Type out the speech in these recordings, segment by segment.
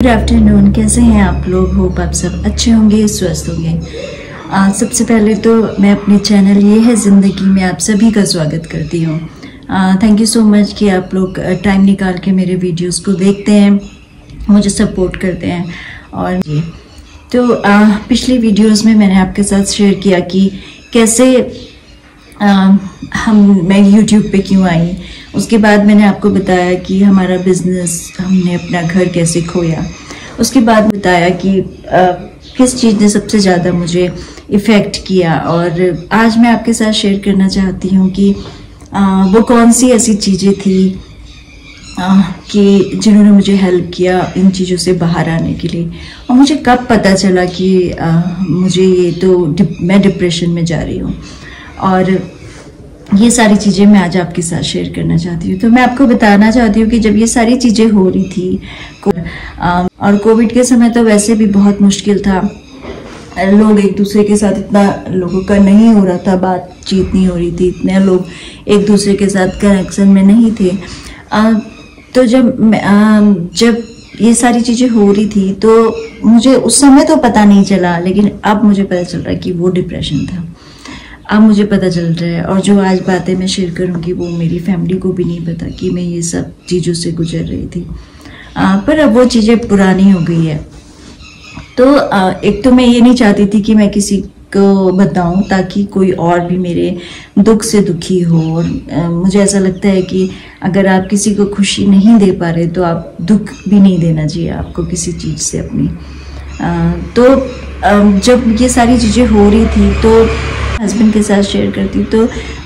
Good afternoon. कैसे हैं आप लोग? होप आप सब अच्छे होंगे, स्वस्थ होंगे। सबसे पहले तो मैं अपने चैनल ये है ज़िंदगी में आप सभी का स्वागत करती हूँ। थैंक यू सो मच कि आप लोग टाइम निकाल के मेरे वीडियोस को देखते हैं, मुझे सपोर्ट करते हैं। और ये तो पिछली वीडियोस में मैंने आपके साथ शेयर किया कि कैसे मैं यूट्यूब पे क्यों आई। उसके बाद मैंने आपको बताया कि हमारा बिजनेस, हमने अपना घर कैसे खोया। उसके बाद बताया कि किस चीज़ ने सबसे ज़्यादा मुझे इफ़ेक्ट किया। और आज मैं आपके साथ शेयर करना चाहती हूँ कि वो कौन सी ऐसी चीज़ें थी कि जिन्होंने मुझे हेल्प किया इन चीज़ों से बाहर आने के लिए। और मुझे कब पता चला कि मुझे ये तो मैं डिप्रेशन में जा रही हूँ। और ये सारी चीज़ें मैं आज आपके साथ शेयर करना चाहती हूँ। तो मैं आपको बताना चाहती हूँ कि जब ये सारी चीज़ें हो रही थी और कोविड के समय तो वैसे भी बहुत मुश्किल था, लोग एक दूसरे के साथ इतना लोगों का नहीं हो रहा था, बातचीत नहीं हो रही थी, इतने लोग एक दूसरे के साथ कनेक्शन में नहीं थे। तो जब ये सारी चीज़ें हो रही थी तो मुझे उस समय तो पता नहीं चला, लेकिन अब मुझे पता चल रहा है कि वो डिप्रेशन था। अब मुझे पता चल रहा है, और जो आज बातें मैं शेयर करूँगी वो मेरी फैमिली को भी नहीं पता कि मैं ये सब चीज़ों से गुजर रही थी। पर अब वो चीज़ें पुरानी हो गई है। तो एक तो मैं ये नहीं चाहती थी कि मैं किसी को बताऊं ताकि कोई और भी मेरे दुख से दुखी हो। और मुझे ऐसा लगता है कि अगर आप किसी को खुशी नहीं दे पा रहे तो आप दुख भी नहीं देना चाहिए आपको किसी चीज़ से अपनी। जब ये सारी चीज़ें हो रही थी तो हस्बैंड के साथ शेयर करती तो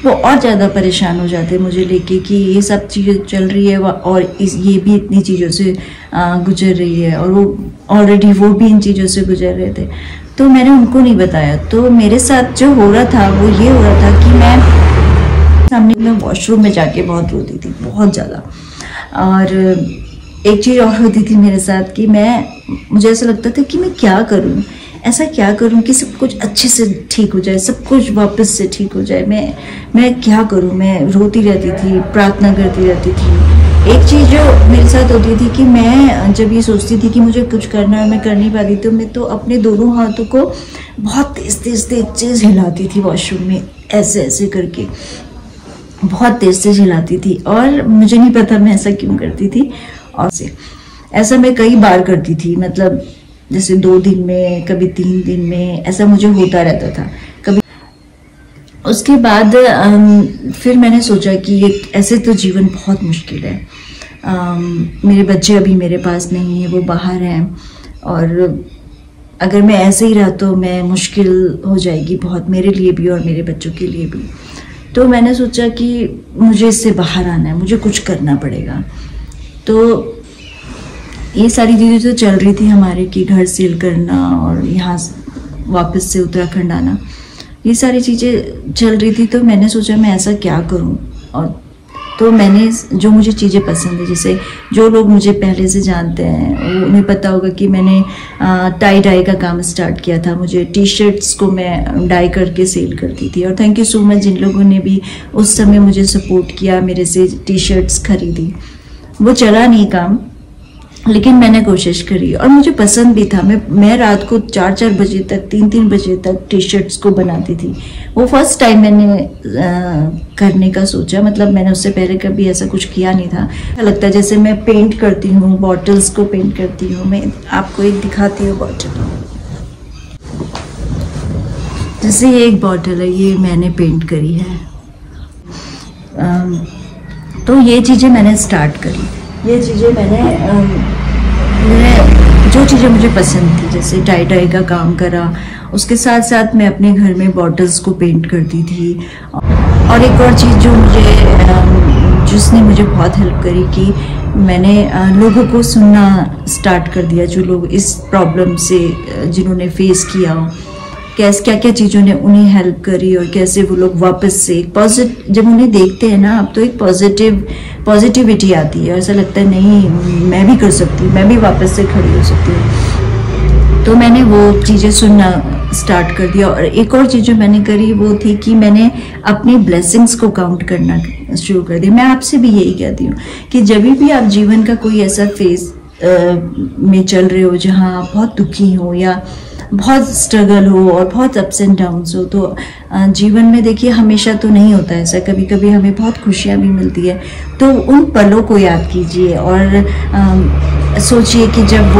वो और ज़्यादा परेशान हो जाते मुझे लेके कि ये सब चीज़ें चल रही है और ये भी इतनी चीज़ों से गुजर रही है, और वो ऑलरेडी वो भी इन चीज़ों से गुजर रहे थे। तो मैंने उनको नहीं बताया। तो मेरे साथ जो हो रहा था वो ये हो रहा था कि मैं वॉशरूम में जाके बहुत रोती थी, बहुत ज़्यादा। और एक चीज़ और होती थी मेरे साथ कि मुझे ऐसा लगता था कि मैं क्या करूँ, ऐसा क्या करूं कि सब कुछ अच्छे से ठीक हो जाए, सब कुछ वापस से ठीक हो जाए। मैं क्या करूं? मैं रोती रहती थी, प्रार्थना करती रहती थी। एक चीज़ जो मेरे साथ होती थी कि मैं जब ये सोचती थी कि मुझे कुछ करना है, मैं कर नहीं पाती, तो मैं तो अपने दोनों हाथों को बहुत तेज हिलाती थी वॉशरूम में, ऐसे ऐसे करके बहुत तेज हिलाती थी। और मुझे नहीं पता मैं ऐसा क्यों करती थी। और ऐसा मैं कई बार करती थी, मतलब जैसे 2 दिन में, कभी 3 दिन में, ऐसा मुझे होता रहता था कभी। उसके बाद फिर मैंने सोचा कि ये ऐसे तो जीवन बहुत मुश्किल है। मेरे बच्चे अभी मेरे पास नहीं है, वो बाहर हैं, और अगर मैं ऐसे ही रहा तो मैं मुश्किल हो जाएगी बहुत, मेरे लिए भी और मेरे बच्चों के लिए भी। तो मैंने सोचा कि मुझे इससे बाहर आना है, मुझे कुछ करना पड़ेगा। तो ये सारी चीज़ें तो चल रही थी हमारे कि घर सेल करना और यहाँ वापस से उत्तराखंड आना, ये सारी चीज़ें चल रही थी। तो मैंने सोचा मैं ऐसा क्या करूँ। और तो मैंने जो मुझे चीज़ें पसंद है, जैसे जो लोग मुझे पहले से जानते हैं उन्हें पता होगा कि मैंने टाई डाई का काम स्टार्ट किया था। मुझे टी शर्ट्स को मैं डाई करके सेल करती थी। और थैंक यू सो मच जिन लोगों ने भी उस समय मुझे सपोर्ट किया, मेरे से टी शर्ट्स खरीदी। वो चला नहीं काम, लेकिन मैंने कोशिश करी और मुझे पसंद भी था। मैं रात को 4-4 बजे तक, 3-3 बजे तक टी शर्ट्स को बनाती थी। वो फर्स्ट टाइम मैंने करने का सोचा, मतलब मैंने उससे पहले कभी ऐसा कुछ किया नहीं था। अच्छा लगता है, जैसे मैं पेंट करती हूँ, बॉटल्स को पेंट करती हूँ। मैं आपको एक दिखाती हूँ बॉटल। जैसे ये एक बॉटल है, ये मैंने पेंट करी है। तो ये चीज़ें मैंने स्टार्ट करी। ये चीज़ें मैंने जो चीज़ें मुझे पसंद थी, जैसे टाई डाई का काम करा, उसके साथ साथ मैं अपने घर में बॉटल्स को पेंट करती थी। और एक और चीज़ जिसने मुझे बहुत हेल्प करी कि मैंने लोगों को सुनना स्टार्ट कर दिया, जो लोग इस प्रॉब्लम से जिन्होंने फेस किया हो, क्या क्या चीज़ों ने उन्हें हेल्प करी और कैसे वो लोग वापस से जब उन्हें देखते हैं ना आप, तो एक पॉजिटिविटी आती है। ऐसा लगता है नहीं, मैं भी कर सकती हूँ, मैं भी वापस से खड़ी हो सकती हूँ। तो मैंने वो चीज़ें सुनना स्टार्ट कर दिया। और एक और चीज़ जो मैंने करी वो थी कि मैंने अपनी ब्लेसिंग्स को काउंट करना शुरू कर दिया। मैं आपसे भी यही कहती हूँ कि जब भी आप जीवन का कोई ऐसा फेज में चल रहे हो, जहाँ आप बहुत दुखी हो या बहुत स्ट्रगल हो और बहुत अप्स एंड डाउन्स हो, तो जीवन में देखिए हमेशा तो नहीं होता ऐसा, कभी कभी हमें बहुत खुशियाँ भी मिलती है। तो उन पलों को याद कीजिए और सोचिए कि जब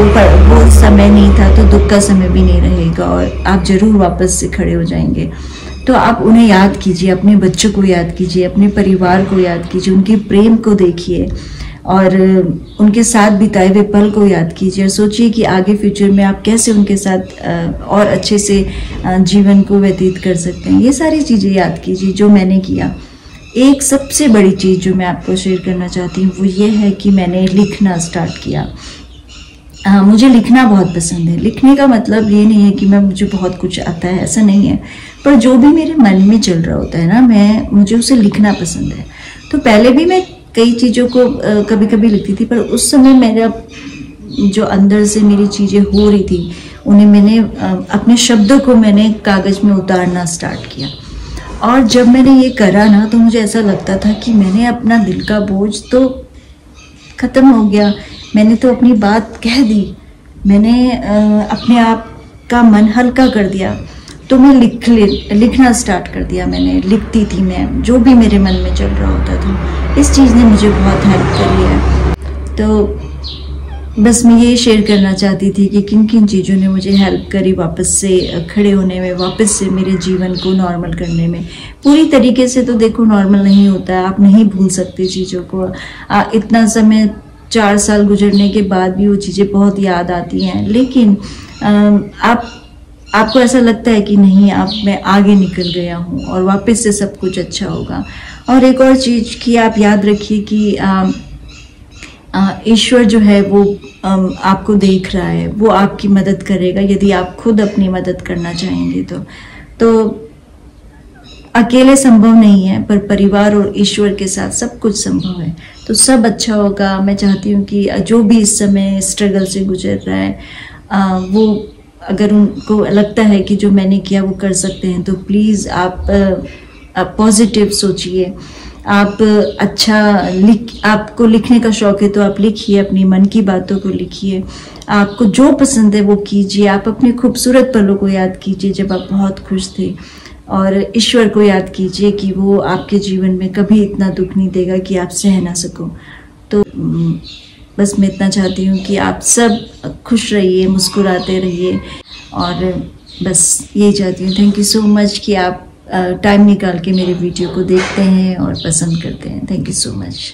वो समय नहीं था तो दुख का समय भी नहीं रहेगा और आप ज़रूर वापस से खड़े हो जाएंगे। तो आप उन्हें याद कीजिए, अपने बच्चों को याद कीजिए, अपने परिवार को याद कीजिए, उनके प्रेम को देखिए और उनके साथ बिताए हुए पल को याद कीजिए और सोचिए कि आगे फ्यूचर में आप कैसे उनके साथ और अच्छे से जीवन को व्यतीत कर सकते हैं। ये सारी चीज़ें याद कीजिए जो मैंने किया। एक सबसे बड़ी चीज़ जो मैं आपको शेयर करना चाहती हूँ वो ये है कि मैंने लिखना स्टार्ट किया। मुझे लिखना बहुत पसंद है। लिखने का मतलब ये नहीं है कि मुझे बहुत कुछ आता है, ऐसा नहीं है, पर जो भी मेरे मन में चल रहा होता है ना, मुझे उसे लिखना पसंद है। तो पहले भी मैं कई चीज़ों को कभी कभी लिखती थी, पर उस समय मेरा जो अंदर से मेरी चीज़ें हो रही थी उन्हें मैंने अपने शब्दों को मैंने कागज़ में उतारना स्टार्ट किया। और जब मैंने ये करा ना तो मुझे ऐसा लगता था कि मैंने अपना दिल का बोझ तो ख़त्म हो गया, मैंने तो अपनी बात कह दी, मैंने अपने आप का मन हल्का कर दिया। तो मैं लिखना स्टार्ट कर दिया। मैंने लिखती थी, मैं जो भी मेरे मन में चल रहा होता था। इस चीज़ ने मुझे बहुत हेल्प करी है। तो बस मैं ये शेयर करना चाहती थी कि किन किन चीज़ों ने मुझे हेल्प करी वापस से खड़े होने में, वापस से मेरे जीवन को नॉर्मल करने में। पूरी तरीके से तो देखो नॉर्मल नहीं होता है, आप नहीं भूल सकते चीज़ों को। इतना समय 4 साल गुजरने के बाद भी वो चीज़ें बहुत याद आती हैं, लेकिन आपको ऐसा लगता है कि नहीं, अब मैं आगे निकल गया हूँ और वापस से सब कुछ अच्छा होगा। और एक और चीज़ की आप याद रखिए कि ईश्वर जो है वो आपको देख रहा है, वो आपकी मदद करेगा यदि आप खुद अपनी मदद करना चाहेंगे तो अकेले संभव नहीं है, पर परिवार और ईश्वर के साथ सब कुछ संभव है। तो सब अच्छा होगा। मैं चाहती हूँ कि जो भी इस समय स्ट्रगल से गुजर रहा है वो अगर उनको लगता है कि जो मैंने किया वो कर सकते हैं तो प्लीज़ आप पॉजिटिव सोचिए। आप आपको लिखने का शौक़ है तो आप लिखिए, अपनी मन की बातों को लिखिए, आपको जो पसंद है वो कीजिए। आप अपने खूबसूरत पलों को याद कीजिए जब आप बहुत खुश थे, और ईश्वर को याद कीजिए कि वो आपके जीवन में कभी इतना दुख नहीं देगा कि आप सह ना सको। तो बस मैं इतना चाहती हूँ कि आप सब खुश रहिए, मुस्कुराते रहिए, और बस यही चाहती हूँ। थैंक यू सो मच कि आप टाइम निकाल के मेरे वीडियो को देखते हैं और पसंद करते हैं। Thank you so much.